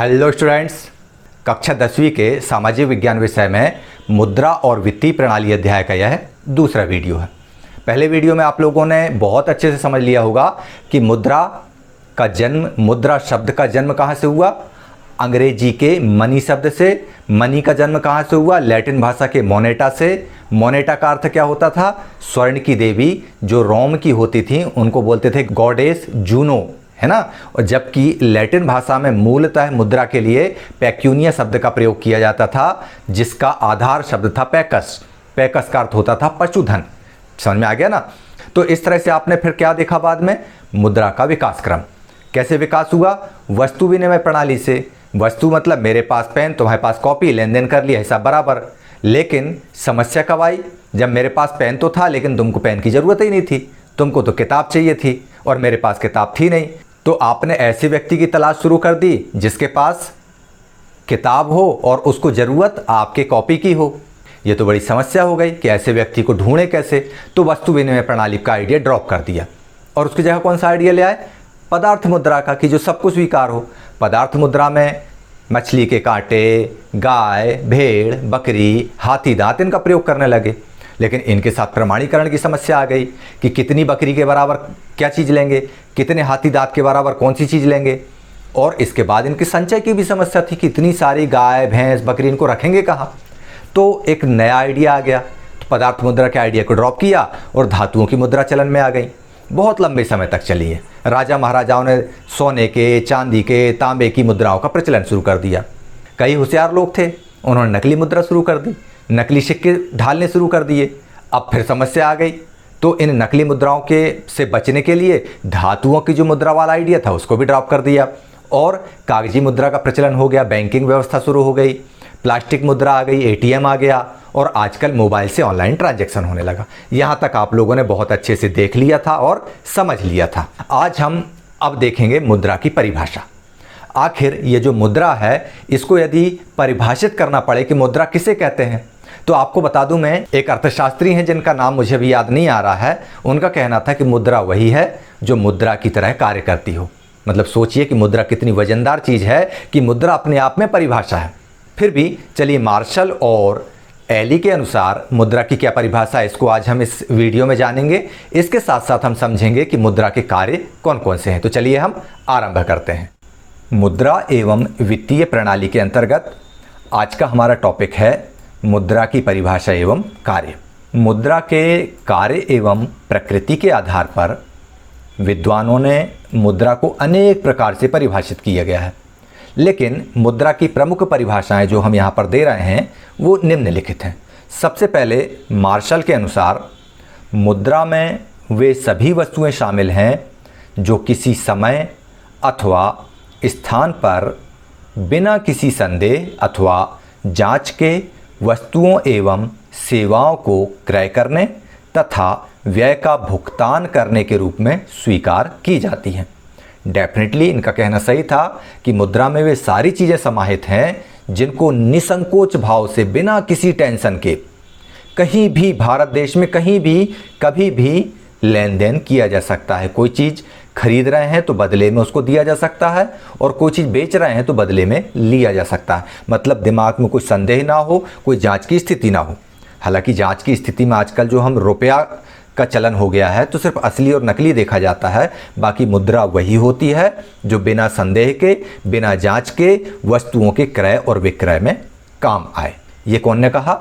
Hello students, कक्षा 10वीं के सामाजिक विज्ञान विषय में मुद्रा और वित्तीय प्रणाली अध्याय का यह दूसरा वीडियो है। पहले वीडियो में आप लोगों ने बहुत अच्छे से समझ लिया होगा कि मुद्रा शब्द का जन्म कहाँ से हुआ। अंग्रेजी के मनी शब्द से। मनी का जन्म कहाँ से हुआ? लैटिन भाषा के मोनेटा से। मोनेटा का अर्थ क्या होता था? स्वर्ण की देवी जो रोम की होती थी उनको बोलते थे गॉडेस जूनो, है ना। और जबकि लैटिन भाषा में मूलतः मुद्रा के लिए पैक्यूनिया शब्द का प्रयोग किया जाता था, जिसका आधार शब्द था पैकस। पैकस का अर्थ होता था पशुधन। समझ में आ गया ना। तो इस तरह से आपने फिर क्या देखा बाद में? मुद्रा का विकास क्रम। कैसे विकास हुआ? वस्तु विनिमय प्रणाली से। वस्तु मतलब मेरे पास पेन, तुम्हारे पास कॉपी, लेन देन कर लिया, हिसाब बराबर। लेकिन समस्या कब आई? जब मेरे पास पेन तो था लेकिन तुमको पेन की ज़रूरत ही नहीं थी, तुमको तो किताब चाहिए थी और मेरे पास किताब थी नहीं। तो आपने ऐसे व्यक्ति की तलाश शुरू कर दी जिसके पास किताब हो और उसको ज़रूरत आपके कॉपी की हो। ये तो बड़ी समस्या हो गई कि ऐसे व्यक्ति को ढूंढे कैसे। तो वस्तु विनिमय प्रणाली का आइडिया ड्रॉप कर दिया और उसकी जगह कौन सा आइडिया ले आए? पदार्थ मुद्रा का, कि जो सबको स्वीकार हो। पदार्थ मुद्रा में मछली के कांटे, गाय, भेड़, बकरी, हाथी दांत इनका प्रयोग करने लगे। लेकिन इनके साथ प्रमाणीकरण की समस्या आ गई कि कितनी बकरी के बराबर क्या चीज़ लेंगे, कितने हाथी दांत के बराबर कौन सी चीज़ लेंगे। और इसके बाद इनके संचय की भी समस्या थी कि इतनी सारी गाय, भैंस, बकरी इनको रखेंगे कहाँ। तो एक नया आइडिया आ गया। तो पदार्थ मुद्रा के आइडिया को ड्रॉप किया और धातुओं की मुद्रा चलन में आ गई। बहुत लंबे समय तक चली है। राजा महाराजाओं ने सोने के, चांदी के, तांबे की मुद्राओं का प्रचलन शुरू कर दिया। कई होशियार लोग थे, उन्होंने नकली मुद्रा शुरू कर दी, नकली सिक्के ढालने शुरू कर दिए। अब फिर समस्या आ गई। तो इन नकली मुद्राओं के से बचने के लिए धातुओं की जो मुद्रा वाला आइडिया था उसको भी ड्रॉप कर दिया और कागजी मुद्रा का प्रचलन हो गया। बैंकिंग व्यवस्था शुरू हो गई, प्लास्टिक मुद्रा आ गई, एटीएम आ गया और आजकल मोबाइल से ऑनलाइन ट्रांजैक्शन होने लगा। यहाँ तक आप लोगों ने बहुत अच्छे से देख लिया था और समझ लिया था। आज हम अब देखेंगे मुद्रा की परिभाषा। आखिर ये जो मुद्रा है इसको यदि परिभाषित करना पड़े कि मुद्रा किसे कहते हैं, तो आपको बता दूं, मैं एक अर्थशास्त्री हैं जिनका नाम मुझे भी याद नहीं आ रहा है। उनका कहना था कि मुद्रा वही है जो मुद्रा की तरह कार्य करती हो। मतलब सोचिए कि मुद्रा कितनी वजनदार चीज़ है कि मुद्रा अपने आप में परिभाषा है। फिर भी चलिए मार्शल और एली के अनुसार मुद्रा की क्या परिभाषा है, इसको आज हम इस वीडियो में जानेंगे। इसके साथ साथ हम समझेंगे कि मुद्रा के कार्य कौन कौन से हैं। तो चलिए हम आरंभ करते हैं। मुद्रा एवं वित्तीय प्रणाली के अंतर्गत आज का हमारा टॉपिक है मुद्रा की परिभाषा एवं कार्य। मुद्रा के कार्य एवं प्रकृति के आधार पर विद्वानों ने मुद्रा को अनेक प्रकार से परिभाषित किया गया है, लेकिन मुद्रा की प्रमुख परिभाषाएं जो हम यहाँ पर दे रहे हैं वो निम्नलिखित हैं। सबसे पहले मार्शल के अनुसार मुद्रा में वे सभी वस्तुएं शामिल हैं जो किसी समय अथवा स्थान पर बिना किसी संदेह अथवा जांच के वस्तुओं एवं सेवाओं को क्रय करने तथा व्यय का भुगतान करने के रूप में स्वीकार की जाती हैं। डेफिनेटली इनका कहना सही था कि मुद्रा में वे सारी चीज़ें समाहित हैं जिनको निसंकोच भाव से बिना किसी टेंशन के कहीं भी भारत देश में कहीं भी कभी भी लेन देन किया जा सकता है। कोई चीज़ खरीद रहे हैं तो बदले में उसको दिया जा सकता है और कोई चीज़ बेच रहे हैं तो बदले में लिया जा सकता है। मतलब दिमाग में कोई संदेह ना हो, कोई जांच की स्थिति ना हो। हालांकि जांच की स्थिति में आजकल जो हम रुपया का चलन हो गया है तो सिर्फ असली और नकली देखा जाता है। बाकी मुद्रा वही होती है जो बिना संदेह के, बिना जांच के वस्तुओं के क्रय और विक्रय में काम आए। ये कौन ने कहा?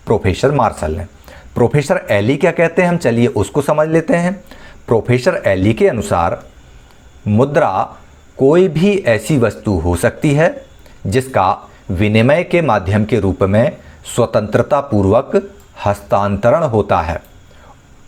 प्रोफेसर मार्शल ने। प्रोफेसर एली क्या कहते हैं, हम चलिए उसको समझ लेते हैं। प्रोफेसर एली के अनुसार मुद्रा कोई भी ऐसी वस्तु हो सकती है जिसका विनिमय के माध्यम के रूप में स्वतंत्रता पूर्वक हस्तांतरण होता है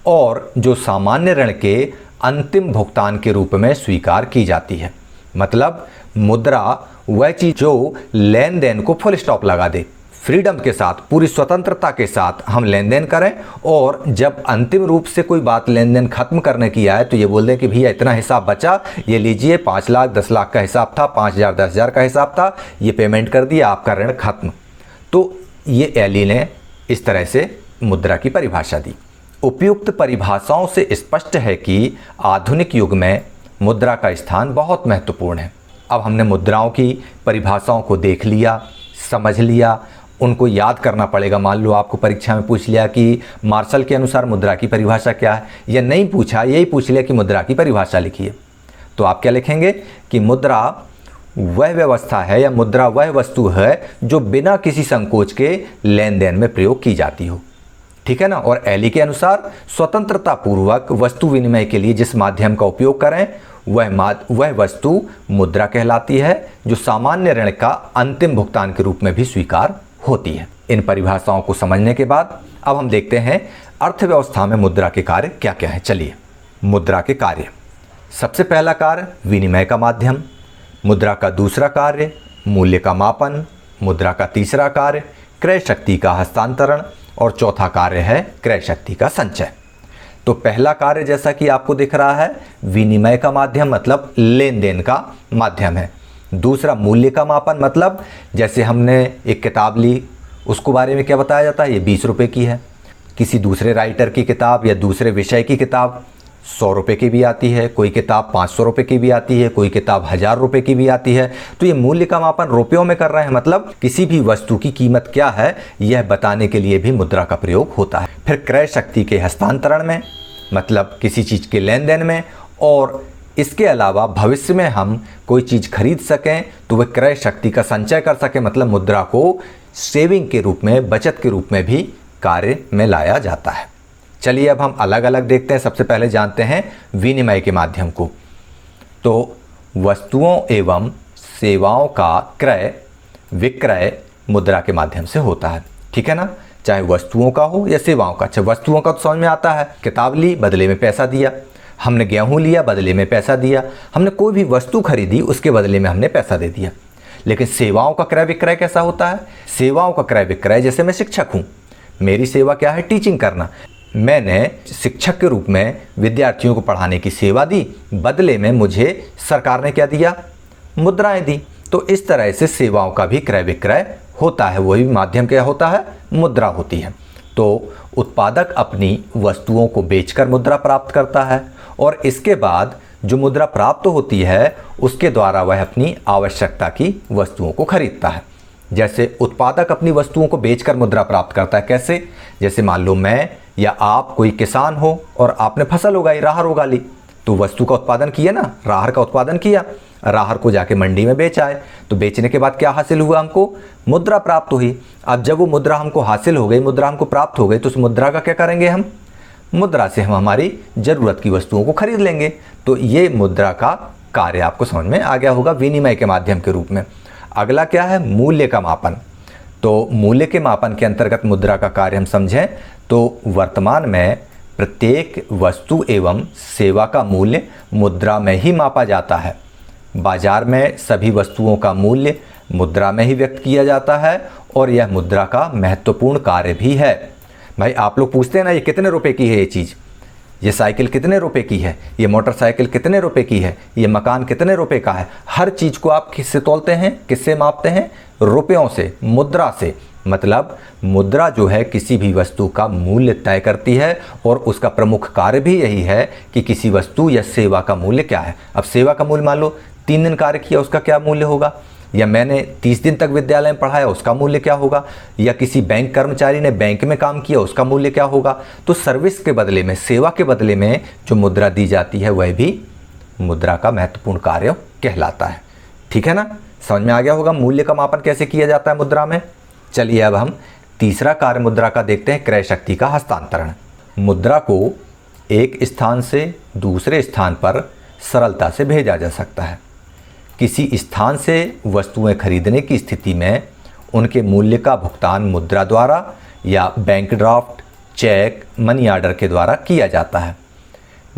और जो सामान्य ऋण के अंतिम भुगतान के रूप में स्वीकार की जाती है। मतलब मुद्रा वह चीज़ जो लेन देन को फुल स्टॉप लगा दे, फ्रीडम के साथ, पूरी स्वतंत्रता के साथ हम लेन देन करें और जब अंतिम रूप से कोई बात लेन देन खत्म करने की आए तो ये बोल दें कि भैया इतना हिसाब बचा, ये लीजिए, 5 लाख 10 लाख का हिसाब था, 5,000 10,000 का हिसाब था, ये पेमेंट कर दिया, आपका ऋण खत्म। तो ये एली ने इस तरह से मुद्रा की परिभाषा दी। उपयुक्त परिभाषाओं से स्पष्ट है कि आधुनिक युग में मुद्रा का स्थान बहुत महत्वपूर्ण है। अब हमने मुद्राओं की परिभाषाओं को देख लिया, समझ लिया, उनको याद करना पड़ेगा। मान लो आपको परीक्षा में पूछ लिया कि मार्शल के अनुसार मुद्रा की परिभाषा क्या है, या नहीं पूछा, यही पूछ लिया कि मुद्रा की परिभाषा लिखिए, तो आप क्या लिखेंगे कि मुद्रा वह व्यवस्था है या मुद्रा वह वस्तु है जो बिना किसी संकोच के लेन देन में प्रयोग की जाती हो। ठीक है ना। और एली के अनुसार स्वतंत्रता पूर्वक वस्तु विनिमय के लिए जिस माध्यम का उपयोग करें वह वस्तु मुद्रा कहलाती है, जो सामान्य ऋण का अंतिम भुगतान के रूप में भी स्वीकार होती है। इन परिभाषाओं को समझने के बाद अब हम देखते हैं अर्थव्यवस्था में मुद्रा के कार्य क्या क्या है। चलिए, मुद्रा के कार्य। सबसे पहला कार्य विनिमय का माध्यम, मुद्रा का दूसरा कार्य मूल्य का मापन, मुद्रा का तीसरा कार्य क्रय शक्ति का हस्तांतरण और चौथा कार्य है क्रय शक्ति का संचय। तो पहला कार्य जैसा कि आपको दिख रहा है विनिमय का माध्यम मतलब लेन देन का माध्यम है। दूसरा मूल्य का मापन मतलब जैसे हमने एक किताब ली, उसको बारे में क्या बताया जाता है, ये 20 रुपये की है। किसी दूसरे राइटर की किताब या दूसरे विषय की किताब 100 रुपये की भी आती है, कोई किताब 500 रुपये की भी आती है, कोई किताब 1000 रुपये की भी आती है। तो ये मूल्य का मापन रुपयों में कर रहे हैं, मतलब किसी भी वस्तु की कीमत क्या है यह बताने के लिए भी मुद्रा का प्रयोग होता है। फिर क्रय शक्ति के हस्तांतरण में मतलब किसी चीज़ के लेन देन में, और इसके अलावा भविष्य में हम कोई चीज़ खरीद सकें तो वह क्रय शक्ति का संचय कर सकें, मतलब मुद्रा को सेविंग के रूप में, बचत के रूप में भी कार्य में लाया जाता है। चलिए अब हम अलग अलग देखते हैं। सबसे पहले जानते हैं विनिमय के माध्यम को। तो वस्तुओं एवं सेवाओं का क्रय विक्रय मुद्रा के माध्यम से होता है। ठीक है ना, चाहे वस्तुओं का हो या सेवाओं का। अच्छा, वस्तुओं का तो समझ में आता है, किताब ली बदले में पैसा दिया, हमने गेहूं लिया बदले में पैसा दिया, हमने कोई भी वस्तु खरीदी उसके बदले में हमने पैसा दे दिया। लेकिन सेवाओं का क्रय विक्रय कैसा होता है? सेवाओं का क्रय विक्रय, जैसे मैं शिक्षक हूँ, मेरी सेवा क्या है? टीचिंग करना। मैंने शिक्षक के रूप में विद्यार्थियों को पढ़ाने की सेवा दी, बदले में मुझे सरकार ने क्या दिया? मुद्राएं दी। तो इस तरह से सेवाओं का भी क्रय विक्रय होता है, वही माध्यम क्या होता है? मुद्रा होती है। तो उत्पादक अपनी वस्तुओं को बेचकर मुद्रा प्राप्त करता है, और इसके बाद जो मुद्रा प्राप्त होती है उसके द्वारा वह अपनी आवश्यकता की वस्तुओं को खरीदता है। जैसे उत्पादक अपनी वस्तुओं को बेचकर मुद्रा प्राप्त करता है। कैसे? जैसे मान लो मैं या आप कोई किसान हो और आपने फसल उगाई, राहर उगा ली, तो वस्तु का उत्पादन किया ना, राहर का उत्पादन किया, राहर को जाके मंडी में बेच आए, तो बेचने के बाद क्या हासिल हुआ? हमको मुद्रा प्राप्त हुई। अब जब वो मुद्रा हमको हासिल हो गई, मुद्रा हमको प्राप्त हो गई, तो उस मुद्रा का क्या करेंगे हम? मुद्रा से हम हमारी ज़रूरत की वस्तुओं को खरीद लेंगे। तो ये मुद्रा का कार्य आपको समझ में आ गया होगा विनिमय के माध्यम के रूप में। अगला क्या है? मूल्य का मापन। तो मूल्य के मापन के अंतर्गत मुद्रा का कार्य हम समझें तो वर्तमान में प्रत्येक वस्तु एवं सेवा का मूल्य मुद्रा में ही मापा जाता है। बाजार में सभी वस्तुओं का मूल्य मुद्रा में ही व्यक्त किया जाता है, और यह मुद्रा का महत्वपूर्ण कार्य भी है। भाई आप लोग पूछते हैं ना, ये कितने रुपए की है ये चीज़, ये साइकिल कितने रुपए की है, ये मोटरसाइकिल कितने रुपए की है, ये मकान कितने रुपए का है। हर चीज़ को आप किससे तोलते हैं, किससे मापते हैं? रुपयों से, मुद्रा से। मतलब मुद्रा जो है किसी भी वस्तु का मूल्य तय करती है, और उसका प्रमुख कार्य भी यही है कि किसी वस्तु या सेवा का मूल्य क्या है। अब सेवा का मूल्य मान लो 3 दिन कार्य किया, उसका क्या मूल्य होगा? या मैंने 30 दिन तक विद्यालय में पढ़ाया, उसका मूल्य क्या होगा? या किसी बैंक कर्मचारी ने बैंक में काम किया, उसका मूल्य क्या होगा? तो सर्विस के बदले में, सेवा के बदले में जो मुद्रा दी जाती है वह भी मुद्रा का महत्वपूर्ण कार्य कहलाता है। ठीक है ना, समझ में आ गया होगा मूल्य का मापन कैसे किया जाता है मुद्रा में। चलिए अब हम तीसरा कार्य मुद्रा का देखते हैं, क्रय शक्ति का हस्तांतरण। मुद्रा को एक स्थान से दूसरे स्थान पर सरलता से भेजा जा सकता है। किसी स्थान से वस्तुएं खरीदने की स्थिति में उनके मूल्य का भुगतान मुद्रा द्वारा या bank draft, cheque, money order के द्वारा किया जाता है।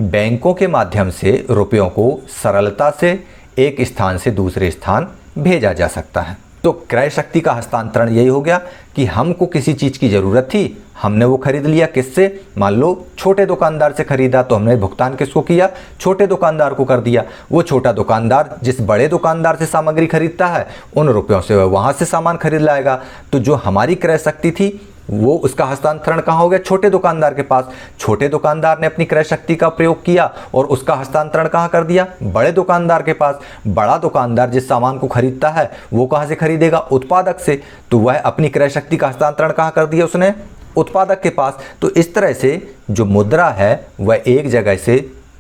बैंकों के माध्यम से रुपयों को सरलता से एक स्थान से दूसरे स्थान भेजा जा सकता है। तो क्रय शक्ति का हस्तांतरण यही हो गया कि हमको किसी चीज़ की ज़रूरत थी, हमने वो खरीद लिया। किससे? मान लो छोटे दुकानदार से खरीदा, तो हमने भुगतान किसको किया? छोटे दुकानदार को कर दिया। वो छोटा दुकानदार जिस बड़े दुकानदार से सामग्री खरीदता है, उन रुपयों से वह वहाँ से सामान खरीद लाएगा। तो जो हमारी क्रय शक्ति थी वो उसका हस्तांतरण कहाँ हो गया? छोटे दुकानदार के पास। छोटे दुकानदार ने अपनी क्रय शक्ति का प्रयोग किया और उसका हस्तांतरण कहाँ कर दिया? बड़े दुकानदार के पास। बड़ा दुकानदार जिस सामान को खरीदता है वो कहाँ से खरीदेगा? उत्पादक से। तो वह अपनी क्रय शक्ति का हस्तांतरण कहाँ कर दिया उसने? उत्पादक के पास। तो इस तरह से जो मुद्रा है वह एक जगह से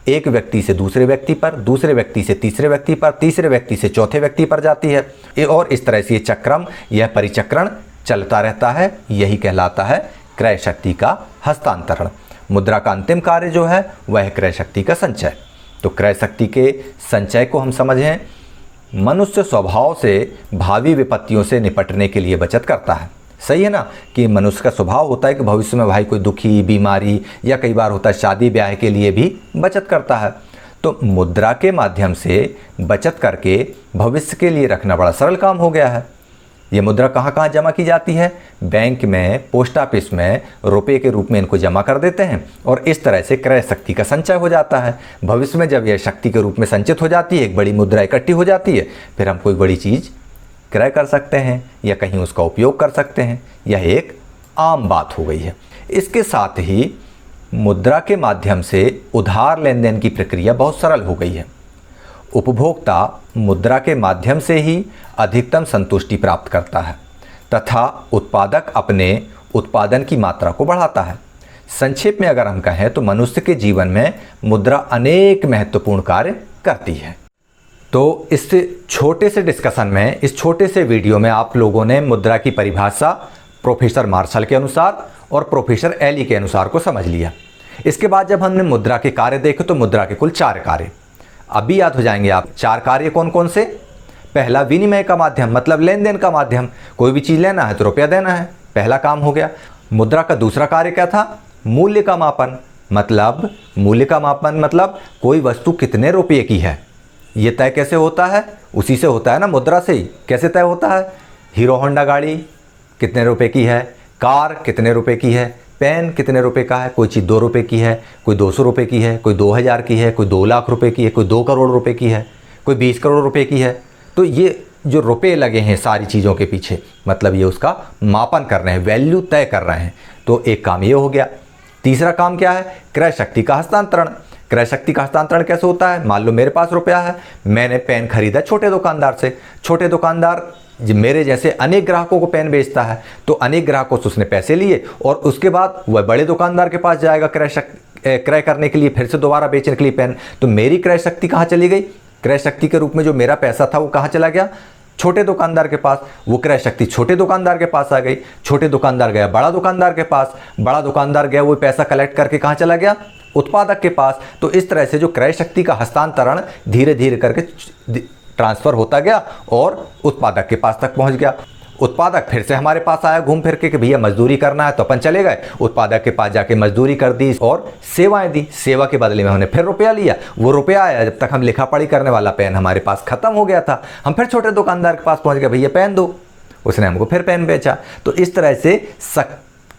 एक व्यक्ति से दूसरे व्यक्ति पर, दूसरे व्यक्ति से तीसरे व्यक्ति पर, तीसरे व्यक्ति से चौथे व्यक्ति पर जाती है और इस तरह से ये चक्रम, यह परिचक्रण चलता रहता है। यही कहलाता है क्रय शक्ति का हस्तांतरण। मुद्रा का अंतिम कार्य जो है वह है क्रय शक्ति का संचय। तो क्रय शक्ति के संचय को हम समझें, मनुष्य स्वभाव से भावी विपत्तियों से निपटने के लिए बचत करता है। सही है ना कि मनुष्य का स्वभाव होता है कि भविष्य में भाई कोई दुखी, बीमारी या कई बार होता है शादी ब्याह के लिए भी बचत करता है। तो मुद्रा के माध्यम से बचत करके भविष्य के लिए रखना बड़ा सरल काम हो गया है। ये मुद्रा कहाँ कहाँ जमा की जाती है? बैंक में, पोस्ट ऑफिस में रुपये के रूप में इनको जमा कर देते हैं और इस तरह से क्रय शक्ति का संचय हो जाता है। भविष्य में जब यह शक्ति के रूप में संचित हो जाती है, एक बड़ी मुद्रा इकट्ठी हो जाती है, फिर हम कोई बड़ी चीज़ क्रय कर सकते हैं या कहीं उसका उपयोग कर सकते हैं। यह एक आम बात हो गई है। इसके साथ ही मुद्रा के माध्यम से उधार लेन देन की प्रक्रिया बहुत सरल हो गई है। उपभोक्ता मुद्रा के माध्यम से ही अधिकतम संतुष्टि प्राप्त करता है तथा उत्पादक अपने उत्पादन की मात्रा को बढ़ाता है। संक्षेप में अगर हम कहें तो मनुष्य के जीवन में मुद्रा अनेक महत्वपूर्ण कार्य करती है। तो इस छोटे से डिस्कशन में, इस छोटे से वीडियो में आप लोगों ने मुद्रा की परिभाषा प्रोफेसर मार्शल के अनुसार और प्रोफेसर एली के अनुसार को समझ लिया। इसके बाद जब हमने मुद्रा के कार्य देखे तो मुद्रा के कुल 4 कार्य अभी याद हो जाएंगे आप। 4 कार्य कौन कौन से? पहला, विनिमय का माध्यम, मतलब लेन देन का माध्यम। कोई भी चीज़ लेना है तो रुपया देना है, पहला काम हो गया। मुद्रा का दूसरा कार्य क्या था? मूल्य का मापन, मतलब मूल्य का मापन मतलब कोई वस्तु कितने रुपये की है ये तय कैसे होता है? उसी से होता है ना, मुद्रा से ही। कैसे तय होता है? हीरो होंडा गाड़ी कितने रुपए की है, कार कितने रुपए की है, पेन कितने रुपए का है, कोई चीज़ 2 रुपये की है, कोई 200 रुपये की है, कोई 2000 की है, कोई 2 लाख रुपए की है, कोई 2 करोड़ रुपए की है, कोई 20 करोड़ रुपए की है। तो ये जो रुपए लगे हैं सारी चीज़ों के पीछे, मतलब ये उसका मापन कर रहे हैं, वैल्यू तय कर रहे हैं। तो एक काम ये हो गया। तीसरा काम क्या है? क्रय शक्ति का हस्तांतरण। क्रय शक्ति का हस्तांतरण कैसे होता है? मान लो मेरे पास रुपया है, मैंने पेन खरीदा छोटे दुकानदार से। छोटे दुकानदार मेरे जैसे अनेक ग्राहकों को पेन बेचता है, तो अनेक ग्राहकों से उसने पैसे लिए और उसके बाद वह बड़े दुकानदार के पास जाएगा क्रय करने के लिए, फिर से दोबारा बेचने के लिए पेन। तो मेरी क्रय शक्ति कहाँ चली गई? क्रय शक्ति के रूप में जो मेरा पैसा था वो कहाँ चला गया? छोटे दुकानदार के पास। वो क्रय शक्ति छोटे दुकानदार के पास आ गई। छोटे दुकानदार गया बड़ा दुकानदार के पास, बड़ा दुकानदार गया वो पैसा कलेक्ट करके कहाँ चला गया? उत्पादक के पास। तो इस तरह से जो क्रय शक्ति का हस्तांतरण धीरे धीरे करके ट्रांसफर होता गया और उत्पादक के पास तक पहुंच गया। उत्पादक फिर से हमारे पास आया घूम फिर के कि भैया मजदूरी करना है, तो अपन चले गए उत्पादक के पास, जाके मजदूरी कर दी और सेवाएं दी। सेवा के बदले में हमने फिर रुपया लिया। वो रुपया आया जब तक हम लिखा पढ़ी करने वाला पेन हमारे पास खत्म हो गया था, हम फिर छोटे दुकानदार के पास पहुंच गए, भैया पेन दो। उसने हमको फिर पेन बेचा। तो इस तरह से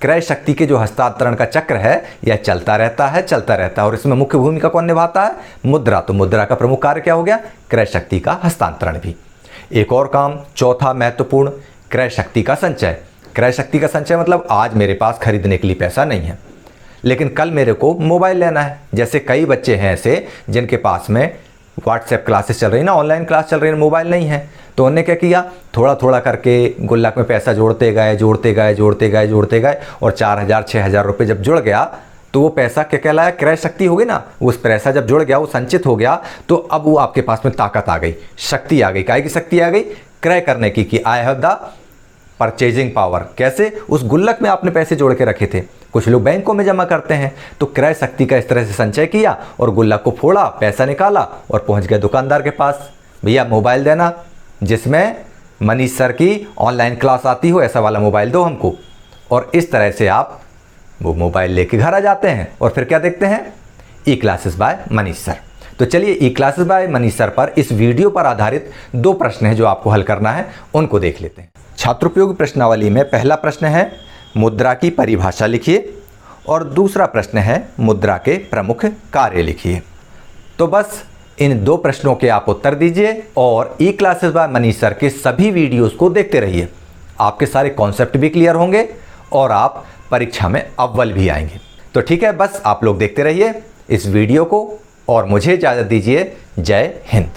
क्रय शक्ति के जो हस्तांतरण का चक्र है यह चलता रहता है और इसमें मुख्य भूमिका कौन निभाता है? मुद्रा। तो मुद्रा का प्रमुख कार्य क्या हो गया? क्रय शक्ति का हस्तांतरण भी। एक और काम, चौथा महत्वपूर्ण, क्रय शक्ति का संचय। क्रय शक्ति का संचय मतलब आज मेरे पास खरीदने के लिए पैसा नहीं है, लेकिन कल मेरे को मोबाइल लेना है। जैसे कई बच्चे हैं ऐसे जिनके पास में व्हाट्सएप क्लासेस चल रही ना, ऑनलाइन क्लास चल रही है, मोबाइल नहीं है, तो उन्होंने क्या किया? थोड़ा थोड़ा करके गुल्लक में पैसा जोड़ते गए और 4000 6000 रुपये जब जुड़ गया तो वो पैसा क्या कहलाया? क्रय शक्ति हो गई ना। वो उस पैसा जब जुड़ गया, वो संचित हो गया, तो अब वो आपके पास में ताकत आ गई, शक्ति आ गई। काय की शक्ति आ गई? क्रय करने की। I have the purchasing power. कैसे? उस गुल्लक में आपने पैसे जोड़ के रखे थे। कुछ लोग बैंकों में जमा करते हैं। तो क्रय शक्ति का इस तरह से संचय किया और गुल्लक को फोड़ा, पैसा निकाला और पहुंच गया दुकानदार के पास, भैया मोबाइल देना जिसमें मनीष सर की ऑनलाइन क्लास आती हो, ऐसा वाला मोबाइल दो हमको। और इस तरह से आप वो मोबाइल लेके घर आ जाते हैं और फिर क्या देखते हैं? ई क्लासेस बाय मनीष सर। तो चलिए ई क्लासेस बाय मनीष सर पर इस वीडियो पर आधारित 2 प्रश्न हैं जो आपको हल करना है, उनको देख लेते हैं। छात्रोपयोगी प्रश्नावली में पहला प्रश्न है मुद्रा की परिभाषा लिखिए और दूसरा प्रश्न है मुद्रा के प्रमुख कार्य लिखिए। तो बस इन 2 प्रश्नों के आप उत्तर दीजिए और ई क्लासेस बाय मनीष सर के सभी वीडियोस को देखते रहिए। आपके सारे कॉन्सेप्ट भी क्लियर होंगे और आप परीक्षा में अव्वल भी आएंगे। तो ठीक है, बस आप लोग देखते रहिए इस वीडियो को और मुझे इजाज़त दीजिए। जय हिंद।